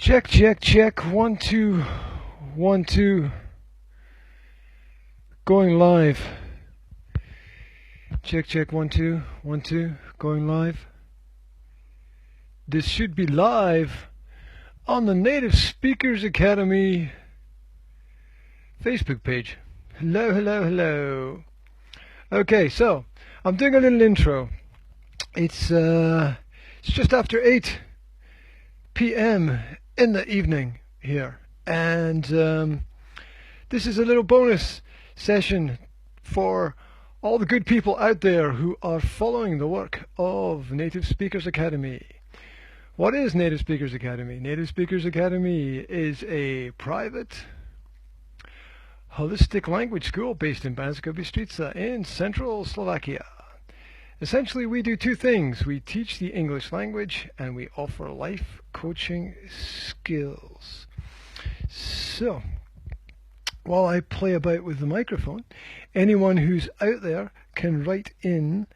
Check, check, check. 1, 2, 1, 2. Going live. Check, check. 1, 2, 1, 2. Going live. This should be live on the Native Speakers Academy Facebook page. Hello, hello, hello. Okay, so I'm doing a little intro. It's just after 8 p.m. in the evening here, and this is a little bonus session for all the good people out there who are following the work of Native Speakers Academy. What is Native Speakers Academy? Native Speakers Academy is a private holistic language school based in Banska Bystrica in central Slovakia. Essentially, we do two things. We teach the English language and we offer life coaching skills. So, while I play about with the microphone, anyone who's out there can write in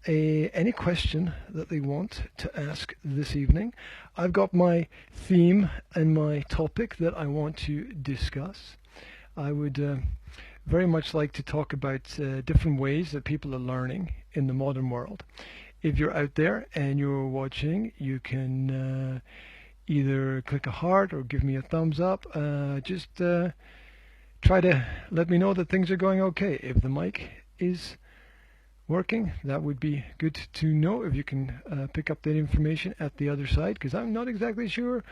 any question that they want to ask this evening. I've got my theme and my topic that I want to discuss. I would very much like to talk about different ways that people are learning in the modern world. If you're out there and you're watching, you can either click a heart or give me a thumbs up. Just try to let me know that things are going okay. If the mic is working, that would be good to know. If you can pick up that information at the other side, because I'm not exactly sure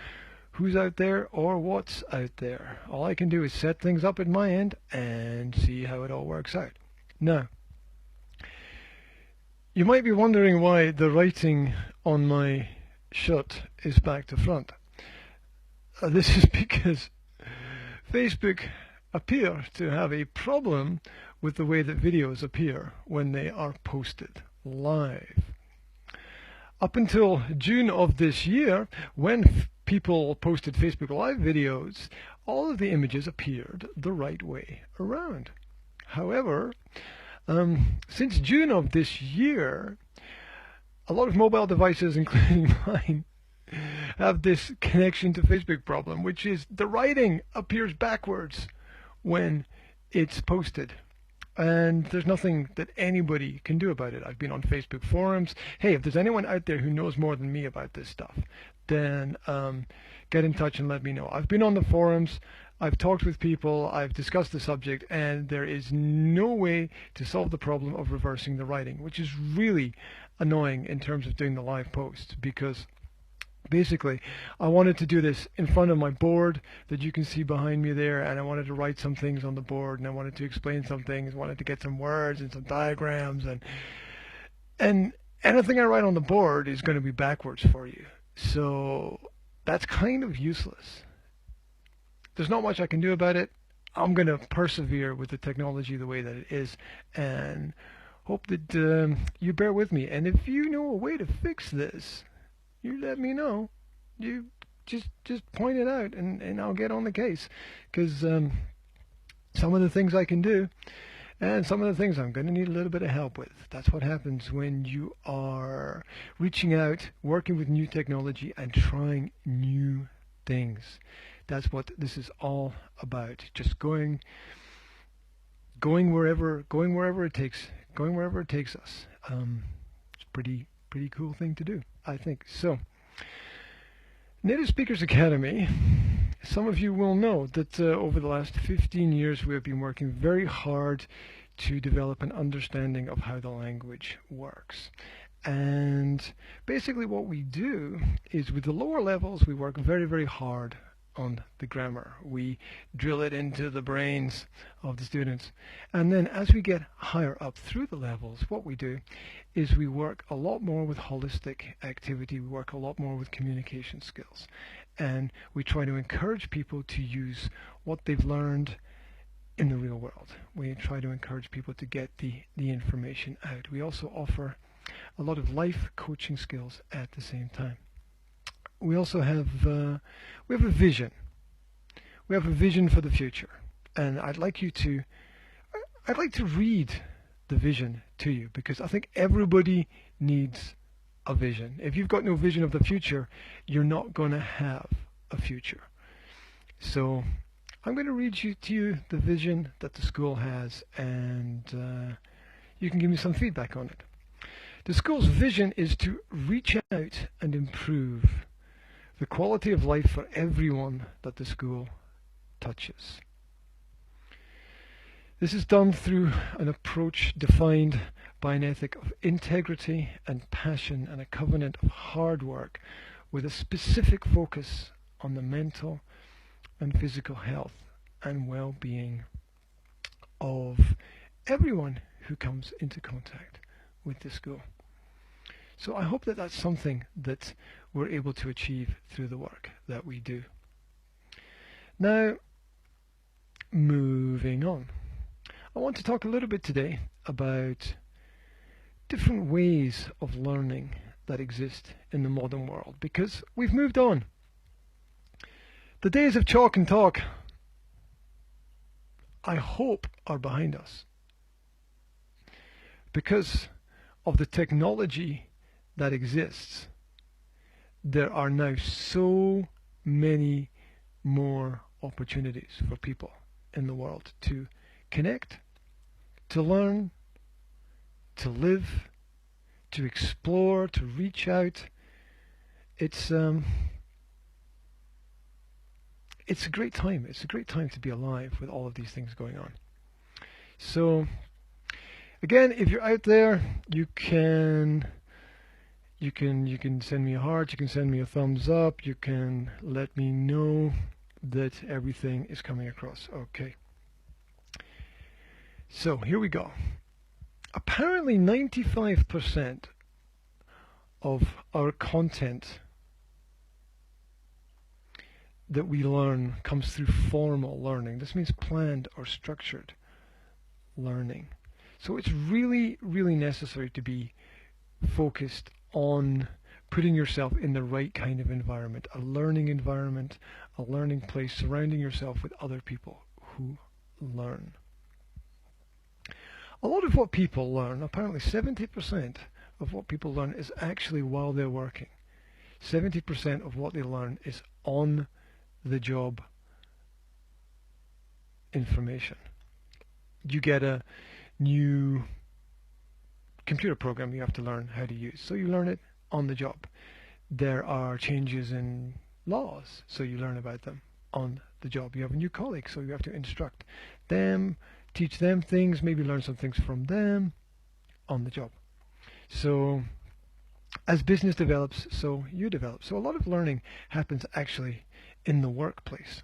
who's out there or what's out there. All I can do is set things up at my end and see how it all works out. Now, you might be wondering why the writing on my shirt is back to front. This is because Facebook appear to have a problem with the way that videos appear when they are posted live. Up until June of this year, when people posted Facebook Live videos, all of the images appeared the right way around. However, since June of this year, a lot of mobile devices, including mine, have this connection to Facebook problem, which is the writing appears backwards when it's posted. And there's nothing that anybody can do about it. I've been on Facebook forums. Hey, if there's anyone out there who knows more than me about this stuff, then get in touch and let me know. I've been on the forums, I've talked with people, I've discussed the subject, and there is no way to solve the problem of reversing the writing, which is really annoying in terms of doing the live posts, because basically I wanted to do this in front of my board that you can see behind me there, and I wanted to write some things on the board, and I wanted to explain some things, wanted to get some words and some diagrams, and anything I write on the board is going to be backwards for you. So that's kind of useless. There's not much I can do about it. I'm going to persevere with the technology the way that it is and hope that you bear with me. And if you know a way to fix this, you let me know. You just point it out and I'll get on the case. Because some of the things I can do and some of the things I'm going to need a little bit of help with. That's what happens when you are reaching out, working with new technology and trying new things. That's what this is all about. Just going wherever it takes us. It's a pretty cool thing to do, I think. So, Native Speakers Academy. Some of you will know that over the last 15 years we have been working very hard to develop an understanding of how the language works. And basically what we do is with the lower levels we work very, very hard on the grammar. We drill it into the brains of the students. And then as we get higher up through the levels, what we do is we work a lot more with holistic activity. We work a lot more with communication skills. And we try to encourage people to use what they've learned in the real world. We try to encourage people to get the information out. We also offer a lot of life coaching skills at the same time. We also have a vision. We have a vision for the future, and I'd like to read the vision to you, because I think everybody needs a vision. If you've got no vision of the future, you're not going to have a future. So I'm going to read to you the vision that the school has, and you can give me some feedback on it. The school's vision is to reach out and improve the quality of life for everyone that the school touches. This is done through an approach defined by an ethic of integrity and passion and a covenant of hard work with a specific focus on the mental and physical health and well-being of everyone who comes into contact with the school. So I hope that that's something that we're able to achieve through the work that we do. Now, moving on. I want to talk a little bit today about different ways of learning that exist in the modern world, because we've moved on. The days of chalk and talk, I hope, are behind us because of the technology that exists. There are now so many more opportunities for people in the world to connect, to learn, to live, to explore, to reach out. It's a great time. It's a great time to be alive with all of these things going on. So again, if you're out there, you can send me a heart, you can send me a thumbs up, you can let me know that everything is coming across okay. So here we go. Apparently 95% of our content that we learn comes through formal learning. This means planned or structured learning. So it's really, really necessary to be focused on putting yourself in the right kind of environment, a learning place, surrounding yourself with other people who learn. A lot of what people learn, apparently 70% of what people learn is actually while they're working. 70% of what they learn is on the job information. You get a new computer program you have to learn how to use, so you learn it on the job. There are changes in laws, so you learn about them on the job. You have a new colleague, so you have to instruct them, teach them things, maybe learn some things from them on the job. So as business develops, so you develop. So a lot of learning happens actually in the workplace,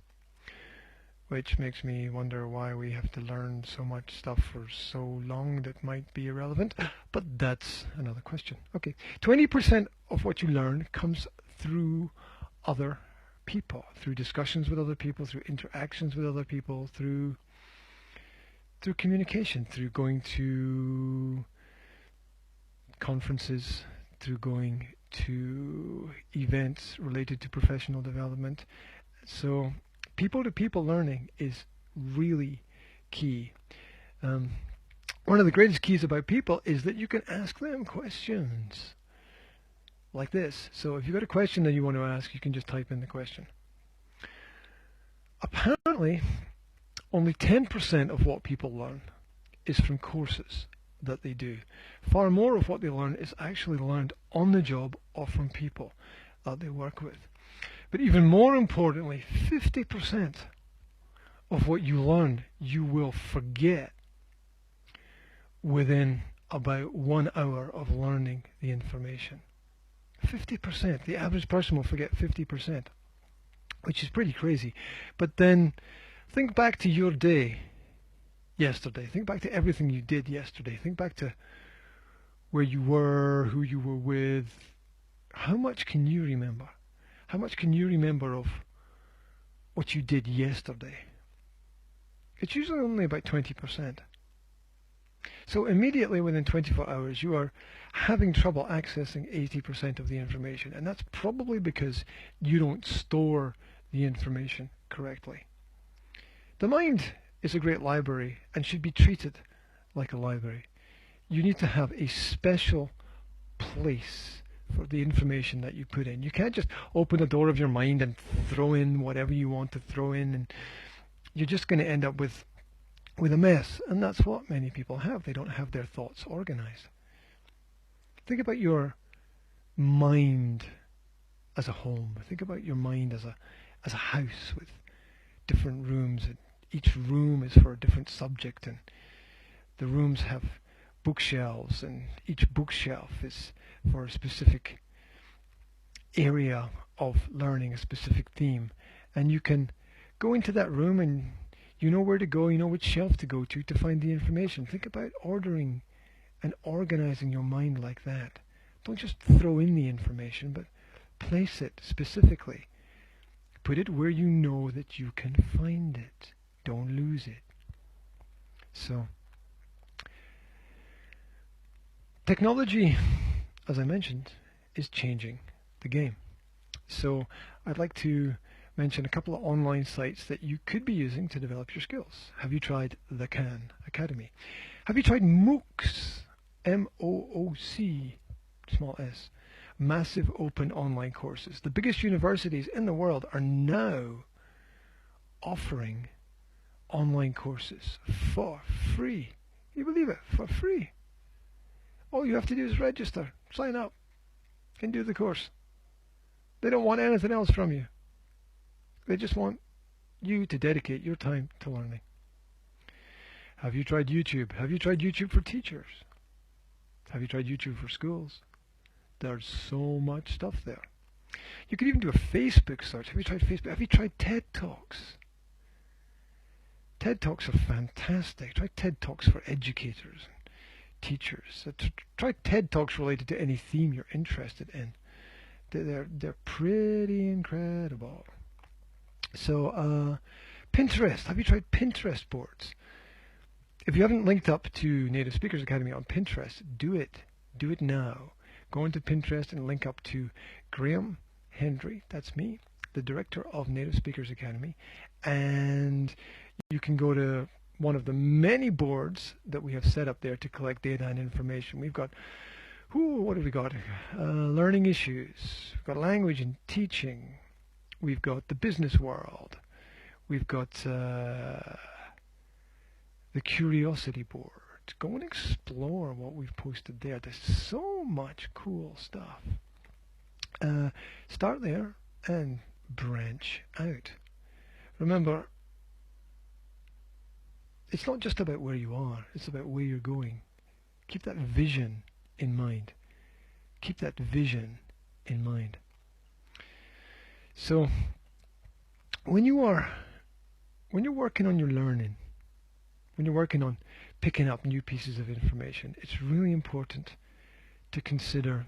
which makes me wonder why we have to learn so much stuff for so long that might be irrelevant, but that's another question. Okay, 20% of what you learn comes through other people, through discussions with other people, through interactions with other people, through communication, through going to conferences, through going to events related to professional development. So people-to-people learning is really key. One of the greatest keys about people is that you can ask them questions like this. So if you've got a question that you want to ask, you can just type in the question. Apparently, only 10% of what people learn is from courses that they do. Far more of what they learn is actually learned on the job or from people that they work with. But even more importantly, 50% of what you learn you will forget within about 1 hour of learning the information. 50%. The average person will forget 50%, which is pretty crazy. But then think back to your day yesterday. Think back to everything you did yesterday. Think back to where you were, who you were with. How much can you remember? How much can you remember of what you did yesterday? It's usually only about 20%. So immediately within 24 hours, you are having trouble accessing 80% of the information. And that's probably because you don't store the information correctly. The mind is a great library and should be treated like a library. You need to have a special place for the information that you put in. You can't just open the door of your mind and throw in whatever you want to throw in, and you're just going to end up with a mess. And that's what many people have. They don't have their thoughts organized. Think about your mind as a home. Think about your mind as a house with different rooms, and each room is for a different subject, and the rooms have bookshelves, and each bookshelf is for a specific area of learning, a specific theme. And you can go into that room and you know where to go, you know which shelf to go to find the information. Think about ordering and organizing your mind like that. Don't just throw in the information, but place it specifically. Put it where you know that you can find it. Don't lose it. So, technology, as I mentioned, is changing the game. So I'd like to mention a couple of online sites that you could be using to develop your skills. Have you tried the Khan Academy? Have you tried MOOCs? M-O-O-C, small s. Massive open online courses. The biggest universities in the world are now offering online courses for free. Can you believe it? For free. All you have to do is register, sign up, and do the course. They don't want anything else from you. They just want you to dedicate your time to learning. Have you tried YouTube? Have you tried YouTube for teachers? Have you tried YouTube for schools? There's so much stuff there. You could even do a Facebook search. Have you tried Facebook? Have you tried TED Talks? TED Talks are fantastic. Try TED Talks for educators and teachers. Try TED Talks related to any theme you're interested in. They're pretty incredible. So, Pinterest. Have you tried Pinterest boards? If you haven't linked up to Native Speakers Academy on Pinterest, do it. Do it now. Go into Pinterest and link up to Graham Hendrey. That's me, the director of Native Speakers Academy. And you can go to one of the many boards that we have set up there to collect data and information. We've got, what have we got? Learning issues. We've got language and teaching. We've got the business world. We've got the curiosity board. Go and explore what we've posted there. There's so much cool stuff. Start there and branch out. Remember, it's not just about where you are, it's about where you're going. Keep that vision in mind. Keep that vision in mind. So, when you're working on your learning, when you're working on picking up new pieces of information, it's really important to consider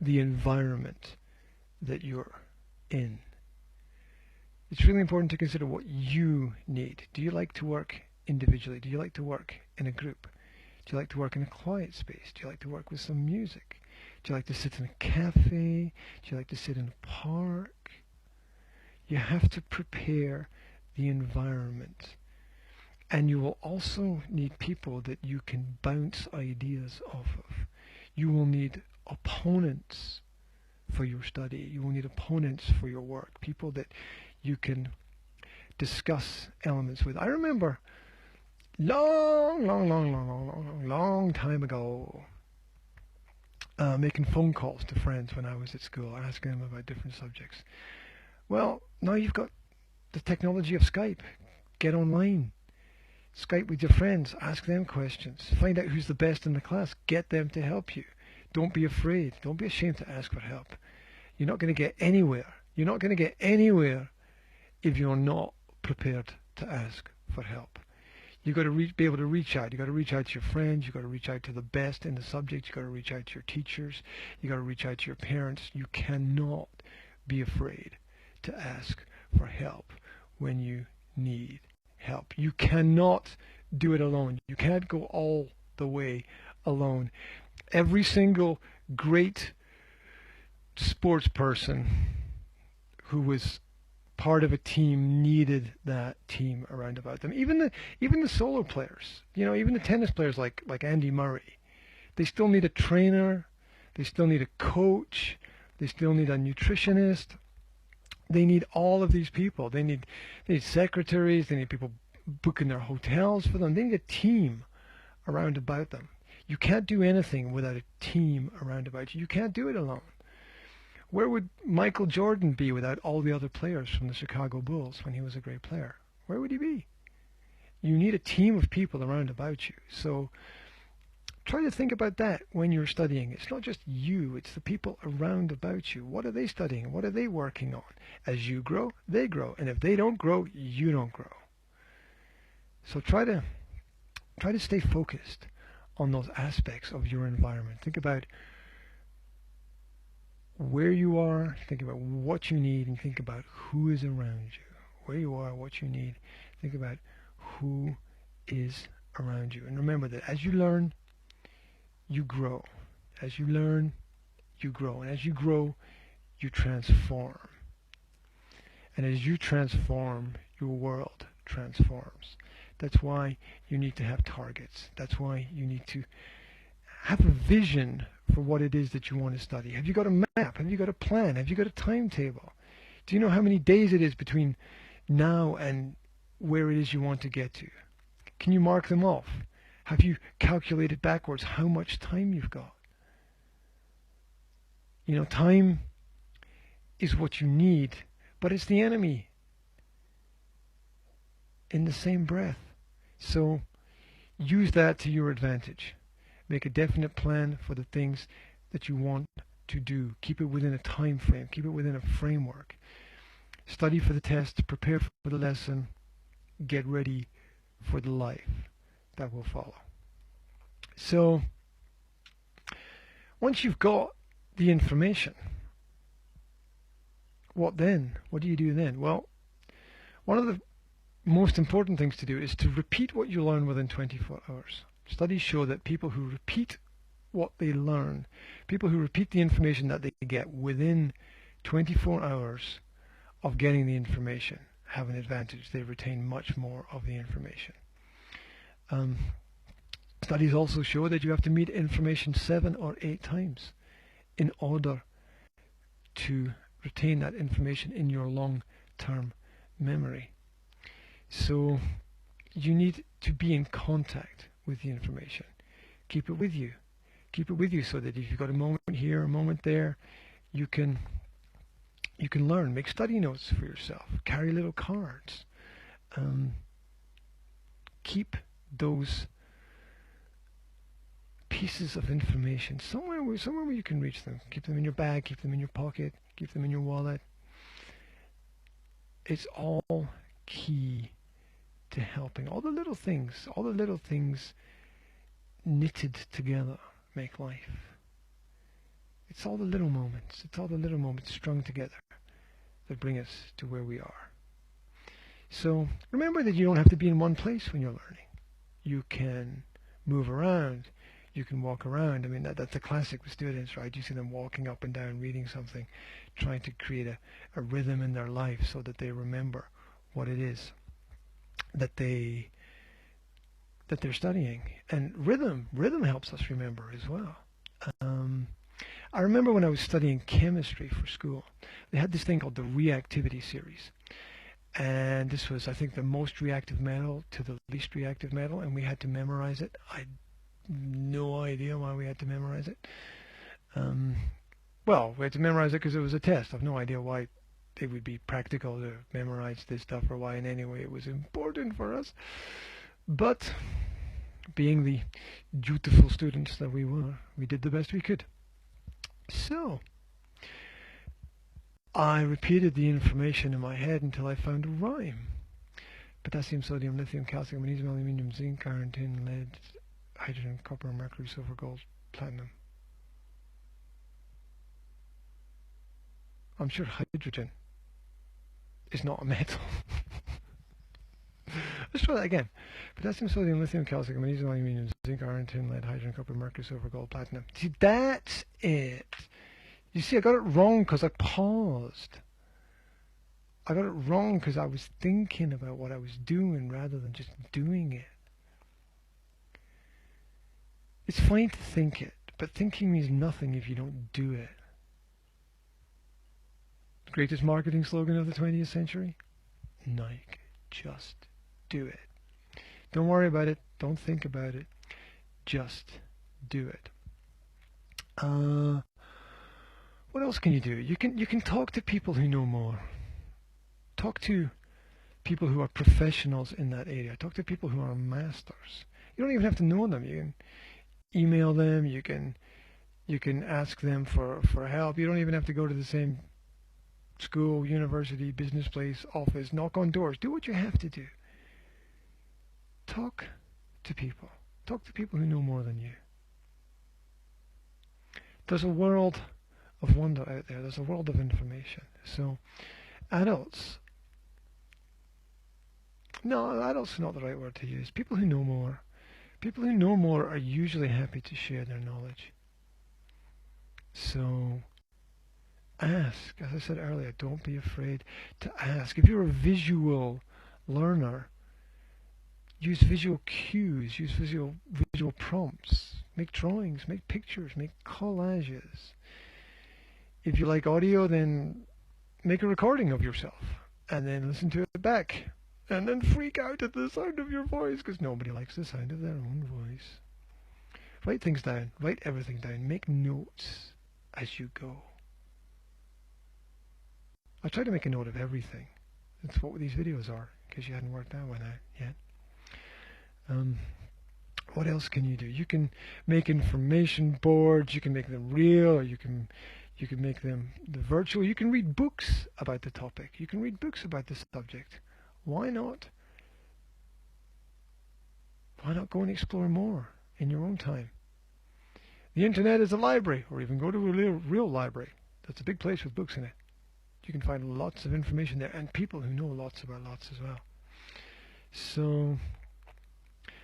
the environment that you're in. It's really important to consider what you need. Do you like to work individually? Do you like to work in a group? Do you like to work in a quiet space? Do you like to work with some music? Do you like to sit in a cafe? Do you like to sit in a park? You have to prepare the environment. And you will also need people that you can bounce ideas off of. You will need opponents for your study. You will need opponents for your work. People that you can discuss elements with. I remember long time ago making phone calls to friends when I was at school, asking them about different subjects. Well, now you've got the technology of Skype. Get online. Skype with your friends, ask them questions, find out who's the best in the class, get them to help you. Don't be afraid, don't be ashamed to ask for help. You're not going to get anywhere. You're not going to get anywhere if you're not prepared to ask for help. You've got to be able to reach out. You've got to reach out to your friends, you've got to reach out to the best in the subject, you've got to reach out to your teachers, you've got to reach out to your parents. You cannot be afraid to ask for help when you need help. You cannot do it alone. You can't go all the way alone. Every single great sports person who was part of a team needed that team around about them. Even the solo players, even the tennis players like Andy Murray, they still need a trainer, They still need a coach. They still need a nutritionist. They need all of these people. They need secretaries. They need people booking their hotels for them. They need a team around about them. You can't do anything without a team around about you. You can't do it alone. Where would Michael Jordan be without all the other players from the Chicago Bulls when he was a great player? Where would he be? You need a team of people around about you. So try to think about that when you're studying. It's not just you, it's the people around about you. What are they studying? What are they working on? As you grow, they grow. And if they don't grow, you don't grow. So try to stay focused on those aspects of your environment. Think about where you are, think about what you need, and think about who is around you. Where you are, what you need, think about who is around you. And remember that as you learn, you grow. As you learn, you grow. And as you grow, you transform. And as you transform, your world transforms. That's why you need to have targets. That's why you need to have a vision for what it is that you want to study. Have you got a map? Have you got a plan? Have you got a timetable? Do you know how many days it is between now and where it is you want to get to? Can you mark them off? Have you calculated backwards how much time you've got? You know, time is what you need, but it's the enemy in the same breath. So use that to your advantage. Make a definite plan for the things that you want to do. Keep it within a time frame. Keep it within a framework. Study for the test. Prepare for the lesson. Get ready for the life that will follow. So once you've got the information, what then? What do you do then? Well, one of the most important things to do is to repeat what you learn within 24 hours. Studies show that people who repeat what they learn, people who repeat the information that they get within 24 hours of getting the information have an advantage. They retain much more of the information. Studies also show that you have to meet information 7 or 8 times in order to retain that information in your long-term memory. So you need to be in contact with the information. Keep it with you. Keep it with you so that if you've got a moment here, a moment there, you can learn. Make study notes for yourself. Carry little cards. Keep those pieces of information somewhere where you can reach them. Keep them in your bag. Keep them in your pocket. Keep them in your wallet. It's all key to helping. All the little things knitted together make life. It's all the little moments strung together that bring us to where we are. So remember that you don't have to be in one place when you're learning. You can move around. You can walk around. I mean, that's a classic with students, right? You see them walking up and down, reading something, trying to create a rhythm in their life so that they remember what it is that they're studying. And rhythm helps us remember as well. I remember when I was studying chemistry for school, they had this thing called the reactivity series. And this was, I think, the most reactive metal to the least reactive metal, and we had to memorize it. I had no idea why we had to memorize it. Well, we had to memorize it because it was a test. I've no idea why it would be practical to memorize this stuff or why in any way it was important for us. But being the dutiful students that we were, we did the best we could. So I repeated the information in my head until I found a rhyme. Potassium, sodium, lithium, calcium, magnesium, aluminium, zinc, iron, tin, lead, hydrogen, copper, mercury, silver, gold, platinum. I'm sure hydrogen is not a metal. Let's try that again. Potassium, sodium, lithium, calcium, magnesium, aluminium, zinc, iron, tin, lead, hydrogen, copper, mercury, silver, gold, platinum. See, that's it. You see, I got it wrong because I paused. I got it wrong because I was thinking about what I was doing rather than just doing it. It's fine to think it, But thinking means nothing if you don't do it. Greatest marketing slogan of the 20th century? Nike. Just do it. Don't worry about it. Don't think about it. Just do it. What else can you do? You can talk to people who know more. Talk to people who are professionals in that area. Talk to people who are masters. You don't even have to know them. You can email them. You can ask them for help. You don't even have to go to the same school, university, business place, office. Knock on doors. Do what you have to do. Talk to people. Talk to people who know more than you. There's a world of wonder out there. There's a world of information. So adults, no, adults is not the right word to use. People who know more. People who know more are usually happy to share their knowledge. So ask. As I said earlier, don't be afraid to ask. If you're a visual learner, use visual cues, use visual prompts, make drawings, make pictures, make collages. If you like audio, then make a recording of yourself and then listen to it back and then freak out at the sound of your voice, because nobody likes the sound of their own voice. Write things down, write everything down, make notes as you go. I try to make a note of everything. That's what these videos are, in case you hadn't worked that one out yet. What else can you do? You can make information boards. You can make them real, or you can make them virtual. You can read books about the topic. You can read books about the subject. Why not? Why not go and explore more in your own time? The internet is a library, or even go to a real library. That's a big place with books in it. You can find lots of information there, and people who know lots about lots as well. So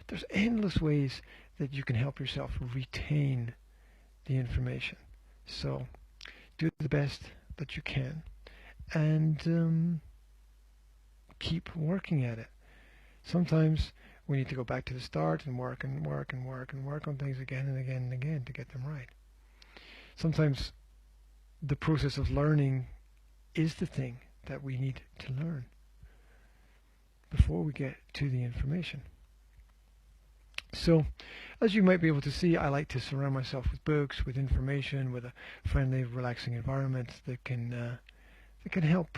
there's endless ways that you can help yourself retain the information. So do the best that you can, and keep working at it. Sometimes we need to go back to the start and work on things again and again and again to get them right. Sometimes the process of learning is the thing that we need to learn before we get to the information. So, as you might be able to see, I like to surround myself with books, with information, with a friendly, relaxing environment that can help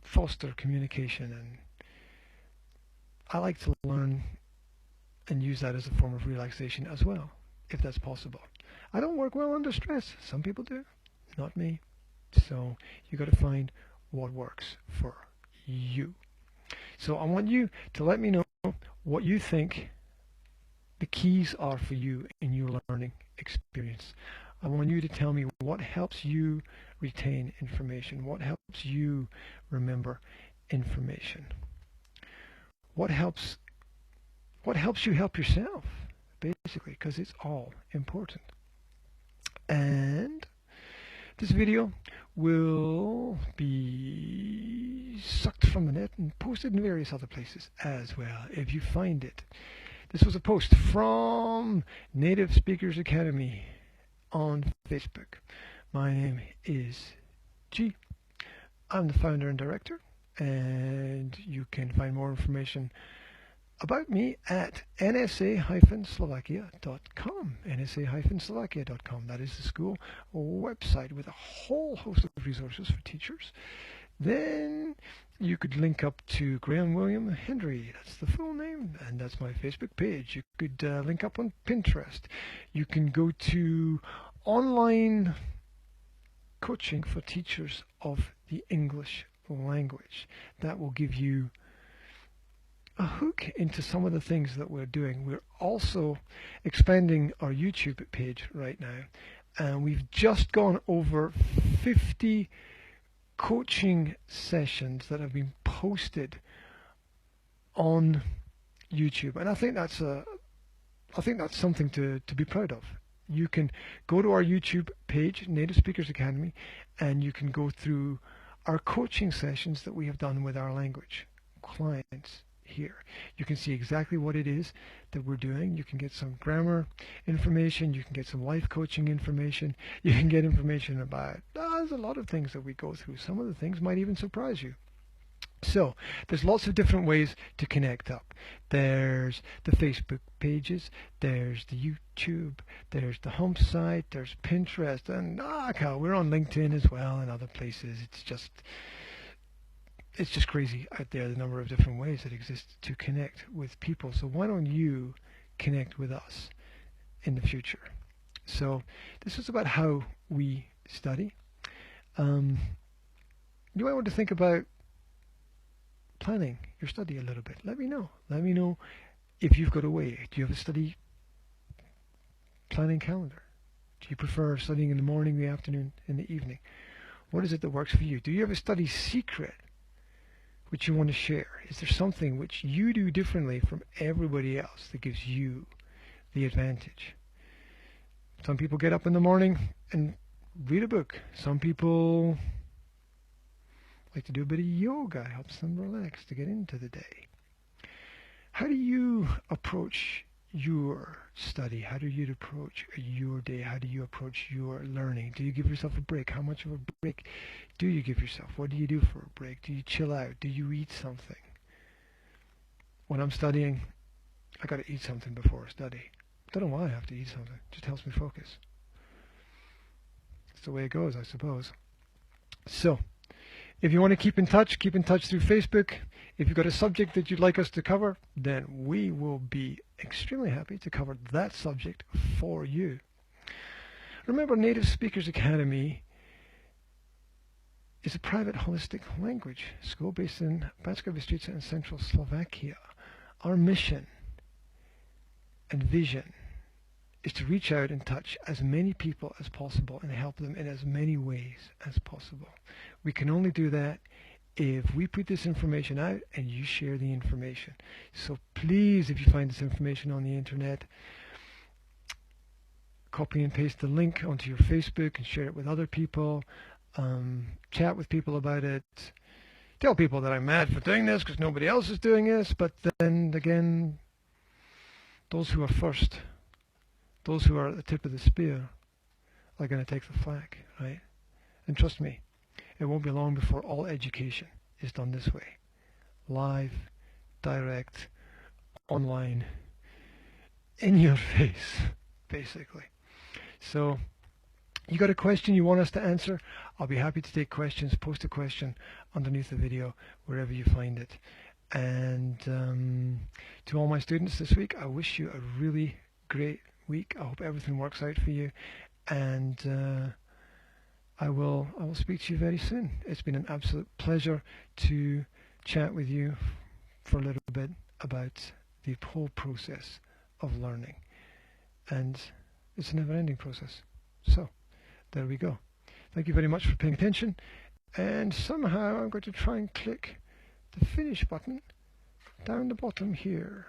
foster communication, and I like to learn and use that as a form of relaxation as well, if that's possible. I don't work well under stress. Some people do, not me. So you got to find what works for you. So I want you to let me know what you think the keys are for you in your learning experience. I want you to tell me what helps you retain information, what helps you remember information, what helps you help yourself, basically, because it's all important. And this video will be sucked from the net and posted in various other places as well, if you find it. This was a post from Native Speakers Academy on Facebook. My name is G. I'm the founder and director, and you can find more information about me at nsa-slovakia.com. nsa-slovakia.com. That is the school website with a whole host of resources for teachers. Then you could link up to Graham William Hendrey. That's the full name, and that's my Facebook page. You could link up on Pinterest. You can go to online coaching for teachers of the English language. That will give you a hook into some of the things that we're doing. We're also expanding our YouTube page right now, and we've just gone over 50 coaching sessions that have been posted on YouTube, and I think that's something to be proud of. You can go to our YouTube page, Native Speakers Academy, and you can go through our coaching sessions that we have done with our language clients here. You can see exactly what it is that we're doing. You can get some grammar information, you can get some life coaching information, you can get information about there's a lot of things that we go through. Some of the things might even surprise you. So there's lots of different ways to connect up. There's the Facebook pages, there's the YouTube, there's the home site, there's Pinterest, and we're on LinkedIn as well and other places. It's just crazy out there, the number of different ways that exist to connect with people. So why don't you connect with us in the future? So this is about how we study. You might want to think about planning your study a little bit. Let me know. Let me know if you've got a way. Do you have a study planning calendar? Do you prefer studying in the morning, the afternoon, in the evening? What is it that works for you? Do you have a study secret which you want to share? Is there something which you do differently from everybody else that gives you the advantage? Some people get up in the morning and read a book. Some people like to do a bit of yoga, helps them relax to get into the day. How do you approach your study? How do you approach your day? How do you approach your learning? Do you give yourself a break? How much of a break do you give yourself? What do you do for a break? Do you chill out? Do you eat something? When I'm studying, I got to eat something before I study. Don't know why I have to eat something. It just helps me focus. It's the way it goes, I suppose. So, if you want to keep in touch through Facebook. If you've got a subject that you'd like us to cover, then we will be extremely happy to cover that subject for you. Remember, Native Speakers Academy is a private holistic language school based in Banská Bystrica in central Slovakia. Our mission and vision is to reach out and touch as many people as possible and help them in as many ways as possible. We can only do that if we put this information out and you share the information. So please, if you find this information on the internet, copy and paste the link onto your Facebook and share it with other people. Chat with people about it. Tell people that I'm mad for doing this because nobody else is doing this. But then again, those who are first, those who are at the tip of the spear, are going to take the flak, right? And trust me, it won't be long before all education is done this way. Live, direct, online, in your face, basically. So, you got a question you want us to answer? I'll be happy to take questions. Post a question underneath the video, wherever you find it. And to all my students this week, I wish you a really great week. I hope everything works out for you. And I will speak to you very soon. It's been an absolute pleasure to chat with you for a little bit about the whole process of learning. And it's a never-ending process. So, there we go. Thank you very much for paying attention. And somehow I'm going to try and click the finish button down the bottom here.